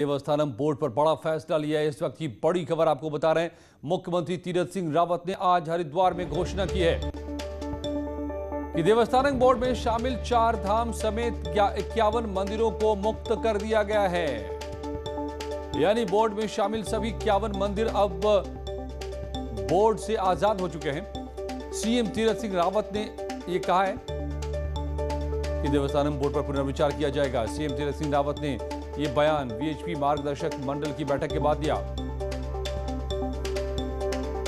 Devasthanam board पर बड़ा फैसला लिया है। इस वक्त की बड़ी खबर आपको बता रहे हैं। मुख्यमंत्री तीरथ सिंह रावत ने आज हरिद्वार में घोषणा की है कि देवस्थानम बोर्ड में शामिल 4 धाम समेत 51 मंदिरों को मुक्त कर दिया गया है। यानी बोर्ड में शामिल सभी 51 मंदिर अब बोर्ड से आजाद हो चुके हैं। सीएम तीरथ सिंह रावत ने यह कहा है कि देवस्थानम बोर्ड पर पुनर्विचार किया जाएगा। सीएम तीरथ सिंह रावत ने यह बयान वीएचपी मार्गदर्शक मंडल की बैठक के बाद दिया।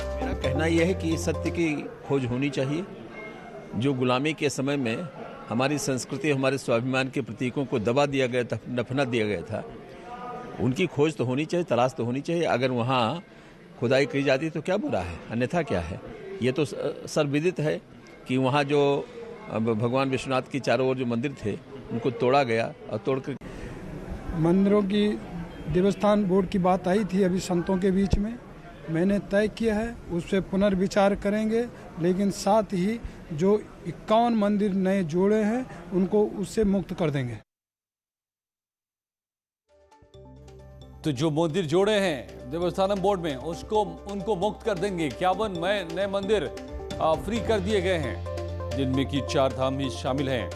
मेरा कहना यह है कि सत्य की खोज होनी चाहिए। जो गुलामी के समय में हमारी संस्कृति, हमारे स्वाभिमान के प्रतीकों को दबा दिया गया था, दफना दिया गया था, उनकी खोज तो होनी चाहिए, तलाश तो होनी चाहिए। अगर वहाँ खुदाई की जाती तो क्या बुरा है, अन्यथा क्या है। ये तो सर्वविदित है कि वहाँ जो भगवान विश्वनाथ की चारों ओर जो मंदिर थे उनको तोड़ा गया और तोड़कर मंदिरों की देवस्थान बोर्ड की बात आई थी अभी संतों के बीच में। मैंने तय किया है उस पर पुनर्विचार करेंगे, लेकिन साथ ही जो 51 मंदिर नए जोड़े हैं उनको उससे मुक्त कर देंगे। तो जो मंदिर जोड़े हैं देवस्थानम बोर्ड में उनको मुक्त कर देंगे। 51 नए मंदिर फ्री कर दिए गए हैं, जिनमें की 4 धाम भी शामिल हैं।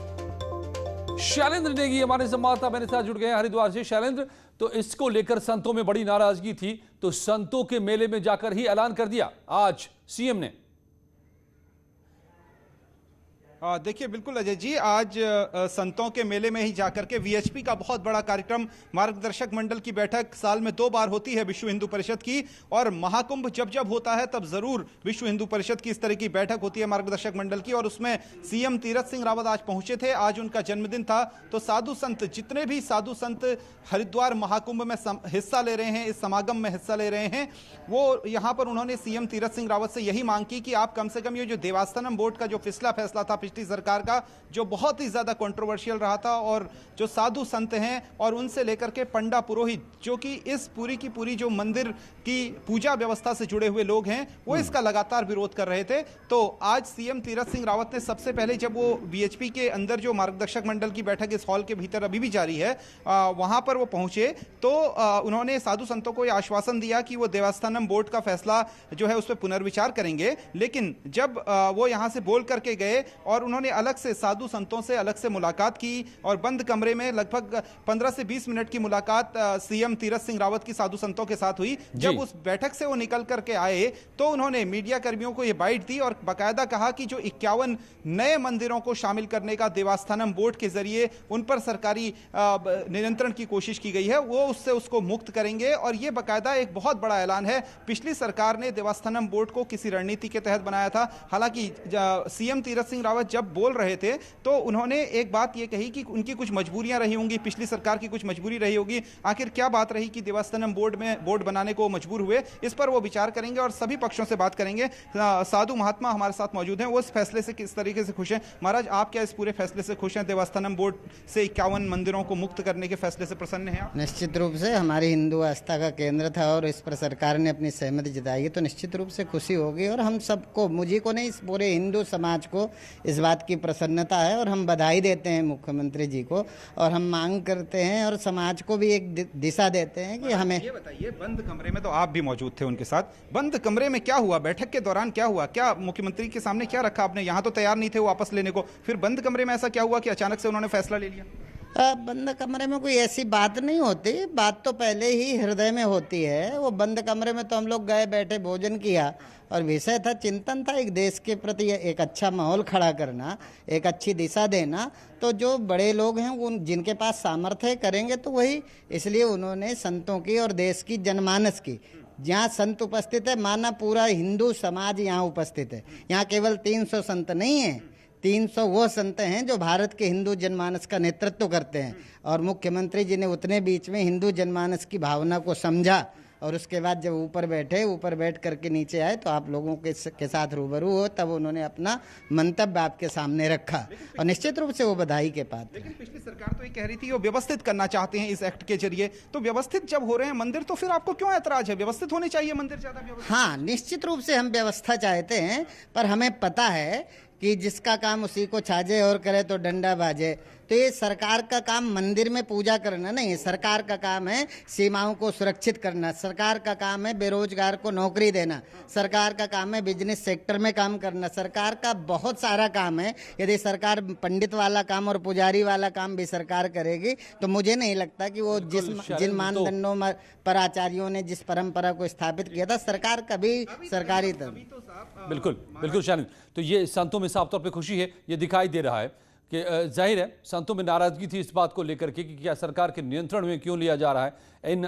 शैलेंद्र नेगी हमारे संवाददाता मेरे साथ जुड़ गए हैं हरिद्वार से। शैलेंद्र, तो इसको लेकर संतों में बड़ी नाराजगी थी, तो संतों के मेले में जाकर ही ऐलान कर दिया आज सीएम ने। देखिए बिल्कुल अजय जी, आज संतों के मेले में ही जाकर के वीएचपी का बहुत बड़ा कार्यक्रम, मार्गदर्शक मंडल की बैठक साल में 2 बार होती है विश्व हिंदू परिषद की, और महाकुंभ जब जब होता है तब जरूर विश्व हिंदू परिषद की इस तरह की बैठक होती है मार्गदर्शक मंडल की। और उसमें सीएम तीरथ सिंह रावत आज पहुंचे थे। आज उनका जन्मदिन था, तो साधु संत, जितने भी साधु संत हरिद्वार महाकुंभ में हिस्सा ले रहे हैं, इस समागम में हिस्सा ले रहे हैं, वो यहाँ पर उन्होंने सीएम तीरथ सिंह रावत से यही मांग की कि आप कम से कम ये जो देवस्थानम बोर्ड का जो फैसला था पिछली सरकार का, जो बहुत ही ज्यादा कंट्रोवर्शियल रहा था, और जो साधु संत हैं और उनसे लेकर के पंडा पुरोहित, जो कि इस पूरी की पूरी जो मंदिर की पूजा व्यवस्था से जुड़े हुए लोग हैं, वो इसका लगातार विरोध कर रहे थे। तो आज सीएम तीरथ सिंह रावत ने सबसे पहले, जब वो वीएचपी के अंदर जो मार्गदर्शक मंडल की बैठक इस हॉल के भीतर अभी भी जारी है, वहां पर वो पहुंचे, तो उन्होंने साधु संतों को यह आश्वासन दिया कि वो देवस्थानम बोर्ड का फैसला जो है उस पर पुनर्विचार करेंगे। लेकिन जब वो यहां से बोल करके गए और उन्होंने अलग से साधु संतों से अलग से मुलाकात की, और बंद कमरे में लगभग 15 से 20 मिनट की मुलाकात सीएम तीरथ सिंह रावत की साधु संतों के साथ हुई। जब उस बैठक से वो निकल करके आए तो उन्होंने मीडिया कर्मियों को यह बाइट दी और बाकायदा कहा कि जो 51 नए मंदिरों को शामिल करने का देवस्थानम बोर्ड के जरिए उन पर सरकारी नियंत्रण की कोशिश की गई है, वो उसको मुक्त करेंगे। और यह बाकायदा एक बहुत बड़ा ऐलान है। पिछली सरकार ने देवस्थानम बोर्ड को किसी रणनीति के तहत बनाया था। हालांकि सीएम तीरथ सिंह रावत जब बोल रहे थे तो उन्होंने एक बात ये कही कि उनकी कुछ मजबूरियां रही होंगी, पिछली सरकार की कुछ मजबूरी रही होगी। आखिर क्या बात रही कि देवस्थानम बोर्ड बनाने को मजबूर हुए, इस पर वो विचार करेंगे और सभी पक्षों से बात करेंगे। साधु महात्मा हमारे साथ मौजूद हैं, वो इस फैसले से किस तरीके से खुश हैं। महाराज, आप क्या इस पूरे फैसले से खुश हैं? देवस्थानम बोर्ड से 51 मंदिरों को मुक्त करने के फैसले से प्रसन्न हैं आप? निश्चित रूप से, हमारी हिंदू आस्था का केंद्र था और इस पर सरकार ने अपनी सहमति जताई है, तो निश्चित रूप से खुशी होगी। और हम सबको, मुझे को नहीं, इस पूरे हिंदू समाज को इस बात की प्रसन्नता है, और हम बधाई देते हैं मुख्यमंत्री जी को, और हम मांग करते हैं और समाज को भी एक दिशा देते हैं कि हमें। ये बताइए, बंद कमरे में तो आप भी मौजूद थे उनके साथ, बंद कमरे में क्या हुआ? बैठक के दौरान क्या हुआ? क्या मुख्यमंत्री के सामने क्या रखा आपने? यहाँ तो तैयार नहीं थे वो वापस लेने को, फिर बंद कमरे में ऐसा क्या हुआ कि अचानक से उन्होंने फैसला ले लिया? बंद कमरे में कोई ऐसी बात नहीं होती, बात तो पहले ही हृदय में होती है। वो बंद कमरे में तो हम लोग गए, बैठे, भोजन किया, और विषय था, चिंतन था, एक देश के प्रति एक अच्छा माहौल खड़ा करना, एक अच्छी दिशा देना। तो जो बड़े लोग हैं उन जिनके पास सामर्थ्य करेंगे तो वही, इसलिए उन्होंने संतों की और देश की जनमानस की, जहाँ संत उपस्थित है, माना पूरा हिंदू समाज यहाँ उपस्थित है। यहाँ केवल 300 संत नहीं हैं, 300 वो संत हैं जो भारत के हिंदू जनमानस का नेतृत्व करते हैं। और मुख्यमंत्री जी ने उतने बीच में हिंदू जनमानस की भावना को समझा, और उसके बाद जब ऊपर बैठ करके नीचे आए तो आप लोगों के साथ रूबरू हो, तब उन्होंने अपना मंतव्य आपके सामने रखा, और निश्चित रूप से वो बधाई के पात्र। लेकिन पिछली सरकार तो ये कह रही थी वो व्यवस्थित करना चाहते हैं इस एक्ट के जरिए, तो व्यवस्थित जब हो रहे हैं मंदिर तो फिर आपको क्यों ऐतराज है? व्यवस्थित होने चाहिए मंदिर ज्यादा व्यवस्थित। हाँ, निश्चित रूप से हम व्यवस्था चाहते हैं, पर हमें पता है कि जिसका काम उसी को छाजे और करे तो डंडा बाजे। तो ये सरकार का काम मंदिर में पूजा करना नहीं है। सरकार का काम है सीमाओं को सुरक्षित करना, सरकार का काम है बेरोजगार को नौकरी देना, सरकार का काम है बिजनेस सेक्टर में काम करना, सरकार का बहुत सारा काम है। यदि सरकार पंडित वाला काम और पुजारी वाला काम भी सरकार करेगी तो मुझे नहीं लगता कि वो जिन मानदंडों पर आचार्यों ने जिस परंपरा को स्थापित किया था, सरकार कभी सरकारी था। बिल्कुल बिल्कुल शालिन, तो ये संतों में साफ तौर पे खुशी है, ये दिखाई दे रहा है कि जाहिर है संतों में नाराजगी थी इस बात को लेकर के कि क्या सरकार के नियंत्रण में क्यों लिया जा रहा है इन